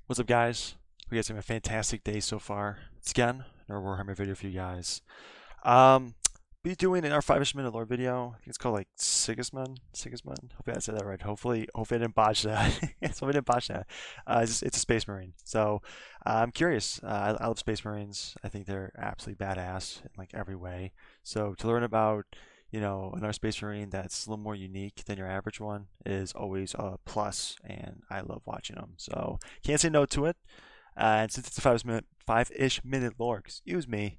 What's up, guys? Hope you guys having a fantastic day so far. It's again another Warhammer video for you guys. Um, be doing in our 5-ish minute lore video. I think it's called like Sigismund. Sigismund. Hopefully I said that right. Hopefully I didn't botch that. Hopefully I didn't botch that. It's a Space Marine. So I'm curious. I love Space Marines. I think they're absolutely badass in like every way. So to learn about another Space Marine that's a little more unique than your average one is always a plus, and I love watching them. So can't say no to it. And since it's a 5-ish minute lore, excuse me,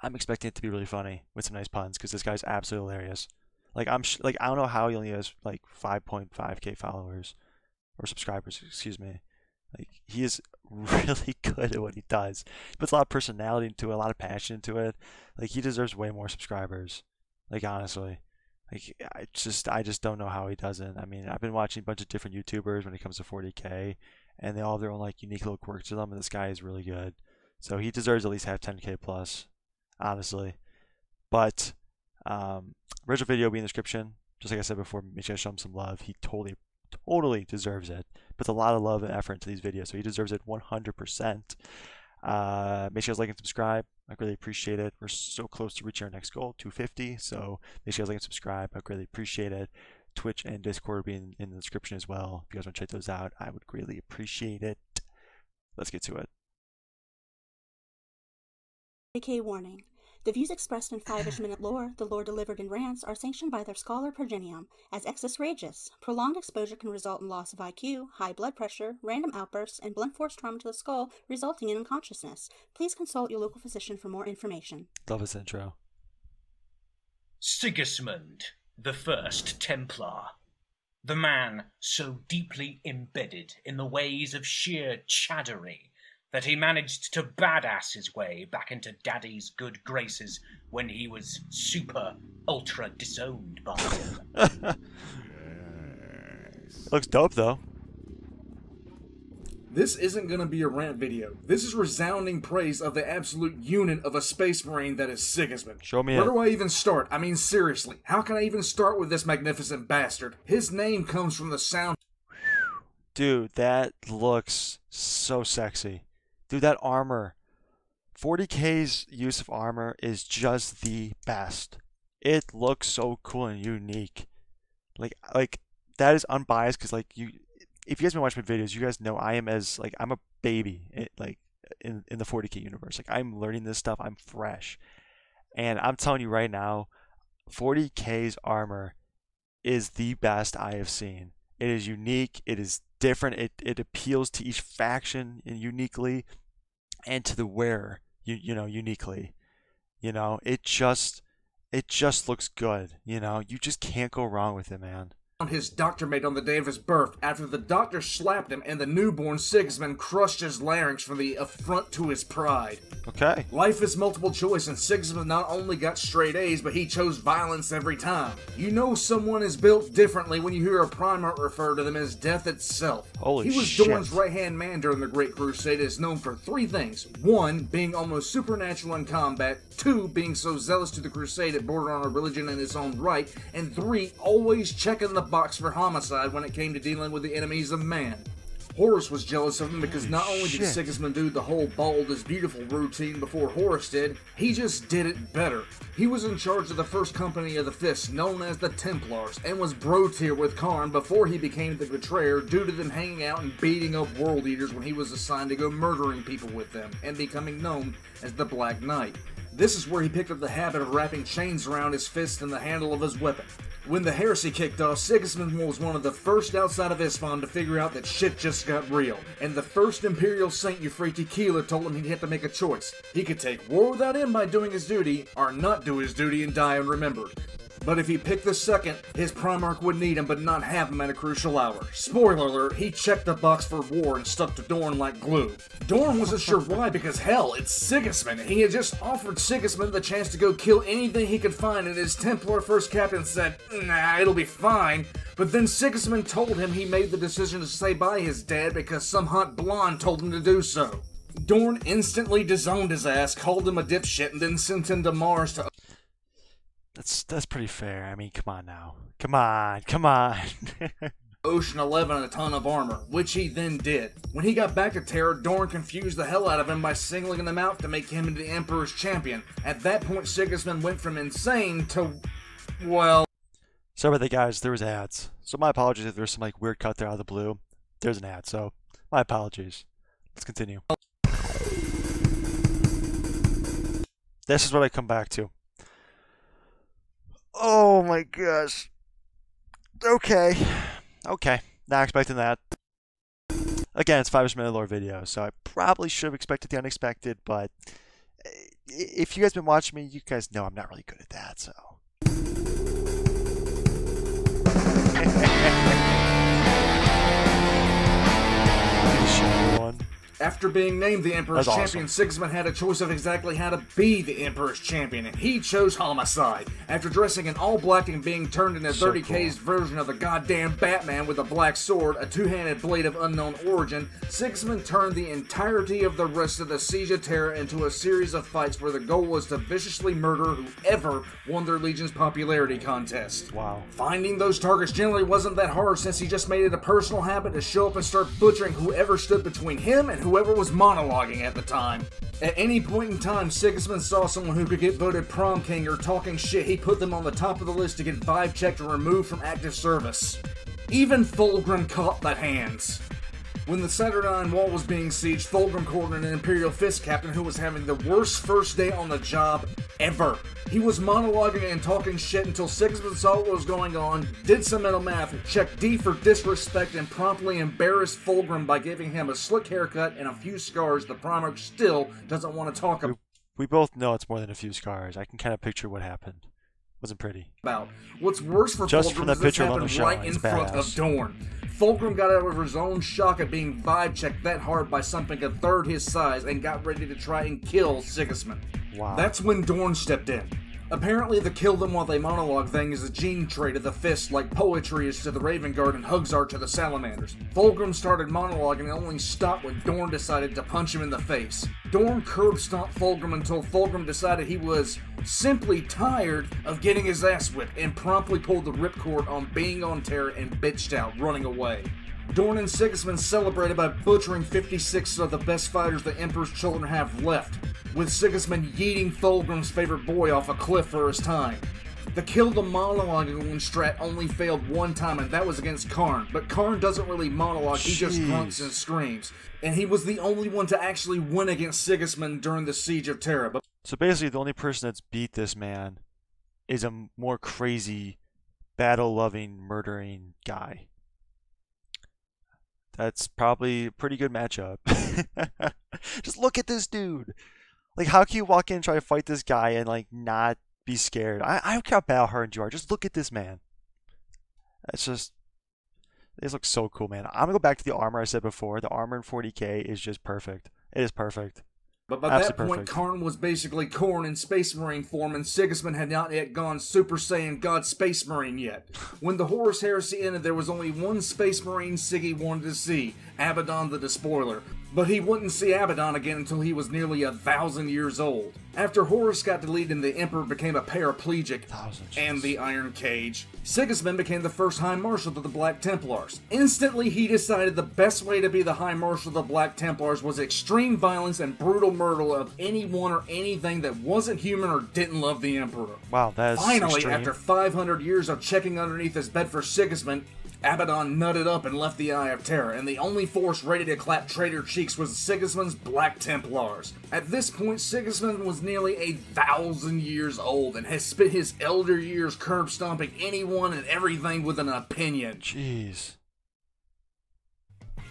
I'm expecting it to be really funny with some nice puns because this guy's absolutely hilarious. Like like I don't know how he only has like 5.5k followers or subscribers, excuse me. Like he is really good at what he does. He puts a lot of personality into it, a lot of passion into it. Like he deserves way more subscribers. Like honestly, like I just don't know how he doesn't. I mean, I've been watching a bunch of different YouTubers when it comes to 40k, and they all have their own like unique little quirks to them, and this guy is really good. So he deserves at least have 10k plus, honestly. But original video will be in the description. Just like I said before, make sure to show him some love. He totally deserves it. Puts a lot of love and effort into these videos, so he deserves it 100%. Make sure you guys like and subscribe. I really appreciate it. We're so close to reaching our next goal, 250. So make sure you guys like and subscribe. I greatly appreciate it. Twitch and Discord will be in the description as well. If you guys want to check those out, I would greatly appreciate it. Let's get to it. AK warning. The views expressed in 5-ish minute lore, the lore delivered in rants, are sanctioned by their scholar Progenium as excess rageous. Prolonged exposure can result in loss of IQ, high blood pressure, random outbursts, and blunt force trauma to the skull, resulting in unconsciousness. Please consult your local physician for more information. Love this intro. Sigismund, the First Templar. The man so deeply embedded in the ways of sheer chaddery that he managed to badass his way back into Daddy's good graces when he was super ultra disowned by him. Looks dope though. This isn't going to be a rant video. This is resounding praise of the absolute unit of a Space Marine that is Sigismund. Show me Where it. do I even start? I mean, seriously, how can I even start with this magnificent bastard? His name comes from the sound. Dude, that looks so sexy. Dude, that armor. 40k's use of armor is just the best. It looks so cool and unique. Like that is unbiased because if you guys been watching my videos, you guys know I'm a baby in the 40k universe. Like I'm learning this stuff. I'm fresh. And I'm telling you right now, 40k's armor is the best I have seen. It is unique. It is different. It appeals to each faction uniquely, and to the wearer, uniquely. It just looks good. You just can't go wrong with it, man. His doctor made on the day of his birth after the doctor slapped him and the newborn Sigismund crushed his larynx for the affront to his pride. Okay. Life is multiple choice, and Sigismund not only got straight A's, but he chose violence every time. You know someone is built differently when you hear a Primarch refer to them as death itself. Holy He was shit. Dorn's right-hand man during the Great Crusade and is known for 3 things. 1, being almost supernatural in combat. 2, being so zealous to the crusade it bordered on a religion in its own right. And 3, always checking the box for homicide when it came to dealing with the enemies of man. Horus was jealous of him because not only did Sigismund do the whole bald is beautiful routine before Horus did, he just did it better. He was in charge of the first company of the Fist, known as the Templars, and was bro tier with Karn before he became the Betrayer due to them hanging out and beating up World Eaters when he was assigned to go murdering people with them, and becoming known as the Black Knight. This is where he picked up the habit of wrapping chains around his fist and the handle of his weapon. When the heresy kicked off, Sigismund was one of the first outside of Isfahan to figure out that shit just got real. And the first Imperial Saint Euphrates Keeler told him he'd have to make a choice. He could take war without him by doing his duty, or not do his duty and die unremembered. But if he picked the second, his Primarch would need him but not have him at a crucial hour. Spoiler alert, he checked the box for war and stuck to Dorn like glue. Dorn wasn't sure why because hell, it's Sigismund. He had just offered Sigismund the chance to go kill anything he could find and his Templar first captain said, nah, it'll be fine. But then Sigismund told him he made the decision to stay by his dad because some hot blonde told him to do so. Dorn instantly disowned his ass, called him a dipshit, and then sent him to Mars to... That's pretty fair. I mean, come on now. Come on. Ocean 11 and a ton of armor, which he then did. When he got back to Terra, Dorn confused the hell out of him by singling him out to make him into the Emperor's champion. At that point, Sigismund went from insane to, well... Sorry about that, guys. There was ads. So my apologies if there's some like weird cut there out of the blue. There's an ad, so my apologies. Let's continue. This is what I come back to. Oh my gosh. Okay. Okay. Not expecting that. Again, it's 5-minute lore video, so I probably should have expected the unexpected, but if you guys been watching me, you guys know I'm not really good at that, so. After being named the Emperor's That's champion, awesome. Sigismund had a choice of exactly how to be the Emperor's champion, and he chose homicide. After dressing in all black and being turned into So 30K's version of the goddamn Batman with a black sword, a two-handed blade of unknown origin, Sigismund turned the entirety of the rest of the Siege of Terra into a series of fights where the goal was to viciously murder whoever won their Legion's popularity contest. Wow. Finding those targets generally wasn't that hard since he just made it a personal habit to show up and start butchering whoever stood between him and whoever was monologuing at the time. At any point in time, Sigismund saw someone who could get voted prom king or talking shit, he put them on the top of the list to get vibe checked or removed from active service. Even Fulgrim caught the hands. When the Saturnine Wall was being sieged, Fulgrim cornered an Imperial Fist captain who was having the worst first day on the job ever. He was monologuing and talking shit until Sigismund saw what was going on, did some mental math, checked D for disrespect, and promptly embarrassed Fulgrim by giving him a slick haircut and a few scars the Primarch still doesn't want to talk We both know it's more than a few scars. I can kind of picture what happened. Wasn't pretty. about. What's worse for Just from Fulgrim the is this picture alone happened showing, right in it's front of badass. Dorn. Fulgrim got out of his own shock at being vibe checked that hard by something a third his size and got ready to try and kill Sigismund. Wow. That's when Dorn stepped in. Apparently the kill them while they monologue thing is a gene trait of the Fist, like poetry is to the Raven Guard and hugs are to the Salamanders. Fulgrim started monologuing and only stopped when Dorn decided to punch him in the face. Dorn curb stomped Fulgrim until Fulgrim decided he was simply tired of getting his ass whipped and promptly pulled the ripcord on being on Terra and bitched out, running away. Dorn and Sigismund celebrated by butchering 56 of the best fighters the Emperor's children have left, with Sigismund yeeting Fulgrim's favorite boy off a cliff for his time. The kill the monologuing strat only failed one time, and that was against Karn, but Karn doesn't really monologue, he just grunts and screams. And he was the only one to actually win against Sigismund during the Siege of Terra. But So basically, the only person that's beat this man is a more crazy, battle-loving, murdering guy. That's probably a pretty good matchup. Just look at this dude. Like, how can you walk in and try to fight this guy and, like, not be scared? I don't care how battle-hardened you are. Just look at this man. It's just... This looks so cool, man. I'm going to go back to the armor I said before. The armor in 40K is just perfect. It is perfect. But by that point, Karn was basically Khorne in Space Marine form, and Sigismund had not yet gone Super Saiyan God Space Marine yet. When the Horus Heresy ended, there was only one Space Marine Siggy wanted to see, Abaddon the Despoiler. But he wouldn't see Abaddon again until he was nearly 1,000 years old. After Horus got deleted and the Emperor became a paraplegic, and the Iron Cage, Sigismund became the first High Marshal of the Black Templars. Instantly, he decided the best way to be the High Marshal of the Black Templars was extreme violence and brutal murder of anyone or anything that wasn't human or didn't love the Emperor. Wow, that is Finally, extreme. after 500 years of checking underneath his bed for Sigismund, Abaddon nutted up and left the Eye of Terror, and the only force ready to clap traitor cheeks was Sigismund's Black Templars. At this point, Sigismund was nearly 1,000 years old and has spent his elder years curb stomping anyone and everything with an opinion. Jeez.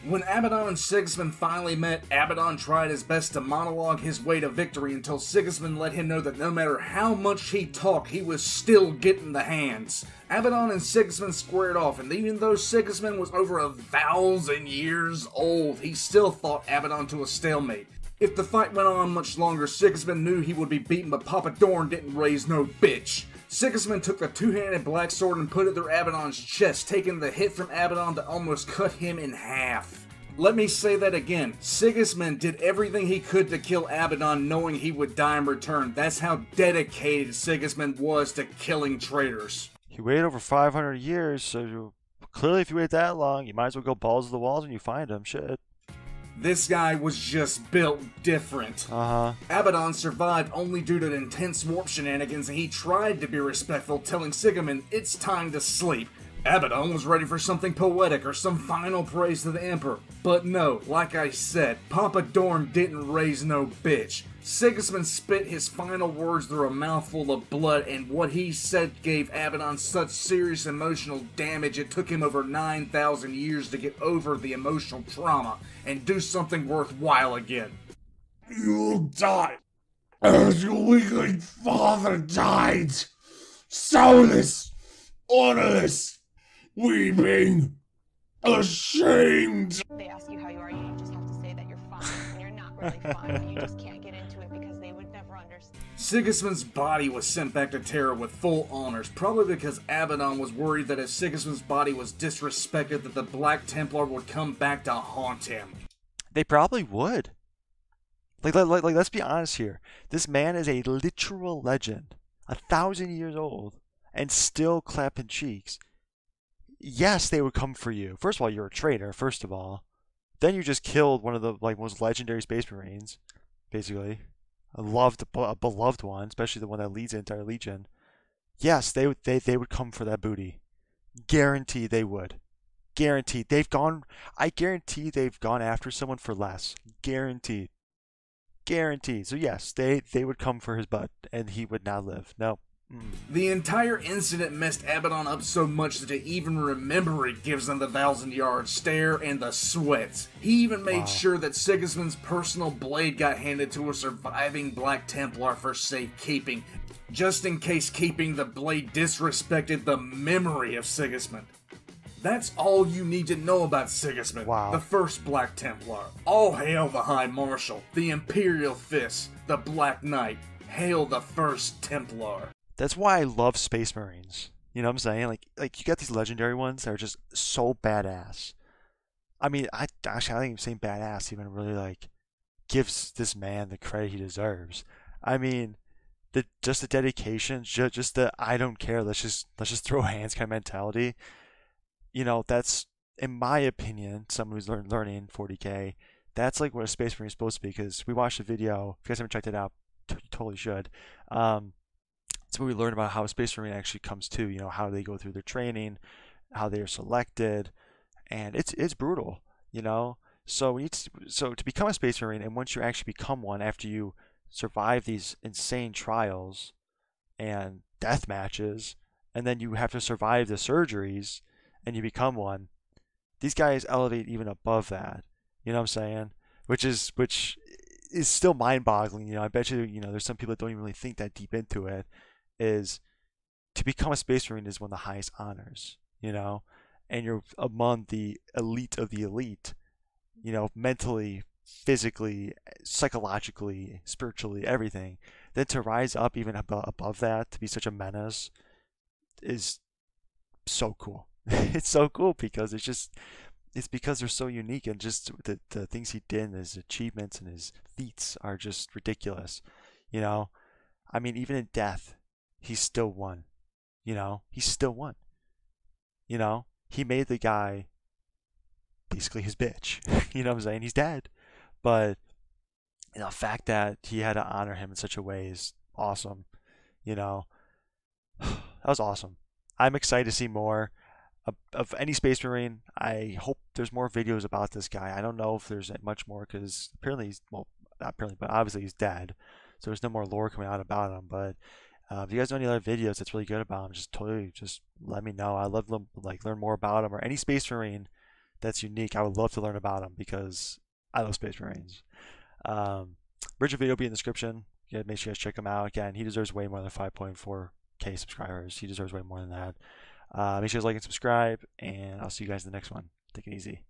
When Abaddon and Sigismund finally met, Abaddon tried his best to monologue his way to victory until Sigismund let him know that no matter how much he talked, he was still getting the hands. Abaddon and Sigismund squared off, and even though Sigismund was over 1,000 years old, he still fought Abaddon to a stalemate. If the fight went on much longer, Sigismund knew he would be beaten, but Papa Dorn didn't raise no bitch. Sigismund took the two-handed black sword and put it through Abaddon's chest, taking the hit from Abaddon to almost cut him in half. Let me say that again. Sigismund did everything he could to kill Abaddon, knowing he would die in return. That's how dedicated Sigismund was to killing traitors. He waited over 500 years, so Clearly, if you wait that long, you might as well go balls to the walls when you find him. Shit. This guy was just built different. Abaddon survived only due to intense warp shenanigans, and he tried to be respectful, telling Sigismund it's time to sleep. Abaddon was ready for something poetic or some final praise to the Emperor. But no, like I said, Papa Dorm didn't raise no bitch. Sigismund spit his final words through a mouthful of blood, and what he said gave Abaddon such serious emotional damage it took him over 9,000 years to get over the emotional trauma and do something worthwhile again. You'll die as your weakling father died. Soulless, honorless, weeping, ashamed. They ask you how you are, you just have to say that you're fine when you're not really fine, but you just can't get into it because they would never understand. Sigismund's body was sent back to Terra with full honors, probably because Abaddon was worried that if Sigismund's body was disrespected that the Black Templar would come back to haunt him. They probably would. Like, let's be honest here. This man is a literal legend, 1,000 years old, and still clapping cheeks. Yes, they would come for you. First of all, you're a traitor. First of all, then you just killed one of the most legendary Space Marines, basically, a beloved one, especially the one that leads the entire Legion. Yes, they would come for that booty. Guarantee they would. Guaranteed. I guarantee they've gone after someone for less. Guaranteed. Guaranteed. So yes, they would come for his butt, and he would not live. No. The entire incident messed Abaddon up so much that to even remember it gives him the 1,000-yard stare and the sweats. He even made sure that Sigismund's personal blade got handed to a surviving Black Templar for safekeeping, just in case keeping the blade disrespected the memory of Sigismund. That's all you need to know about Sigismund, the first Black Templar. All hail the High Marshal, the Imperial Fist, the Black Knight. Hail the first Templar. That's why I love Space Marines. You know what I'm saying? Like you got these legendary ones that are just so badass. I mean, I think saying badass even really gives this man the credit he deserves. I mean, the dedication, just the I don't care. Let's just throw hands kind of mentality. You know, that's, in my opinion, someone who's learning 40K, that's like what a Space Marine is supposed to be, because we watched a video. If you guys haven't checked it out, you totally should. It's where we learn about how a Space Marine actually comes to, you know, how they go through their training, how they are selected, and it's brutal, you know. So to become a Space Marine, and once you actually become one after you survive these insane trials and death matches, and then you have to survive the surgeries, and you become one, these guys elevate even above that. You know what I'm saying? Which is still mind-boggling. You know, I bet you, you know, there's some people that don't even really think that deep into it. Is to become a Space Marine is one of the highest honors, you know, and you're among the elite of the elite, you know, mentally, physically, psychologically, spiritually, everything. Then to rise up even above that, to be such a menace, is so cool. It's so cool because it's because they're so unique, and just the things he did and his achievements and his feats are just ridiculous, you know. I mean, even in death, he's still won. You know, he still won. You know, he made the guy basically his bitch. You know what I'm saying? He's dead. But you know, the fact that he had to honor him in such a way is awesome. You know, that was awesome. I'm excited to see more of any Space Marine. I hope there's more videos about this guy. I don't know if there's much more, because apparently he's, well, not apparently, but obviously he's dead. So there's no more lore coming out about him. But if you guys know any other videos that's really good about him, just let me know. I'd love to learn more about him, or any Space Marine that's unique. I would love to learn about him because I love Space Marines. Original video will be in the description. Yeah, make sure you guys check him out. Again, he deserves way more than 5.4K subscribers. He deserves way more than that. Make sure you guys like and subscribe, and I'll see you guys in the next one. Take it easy.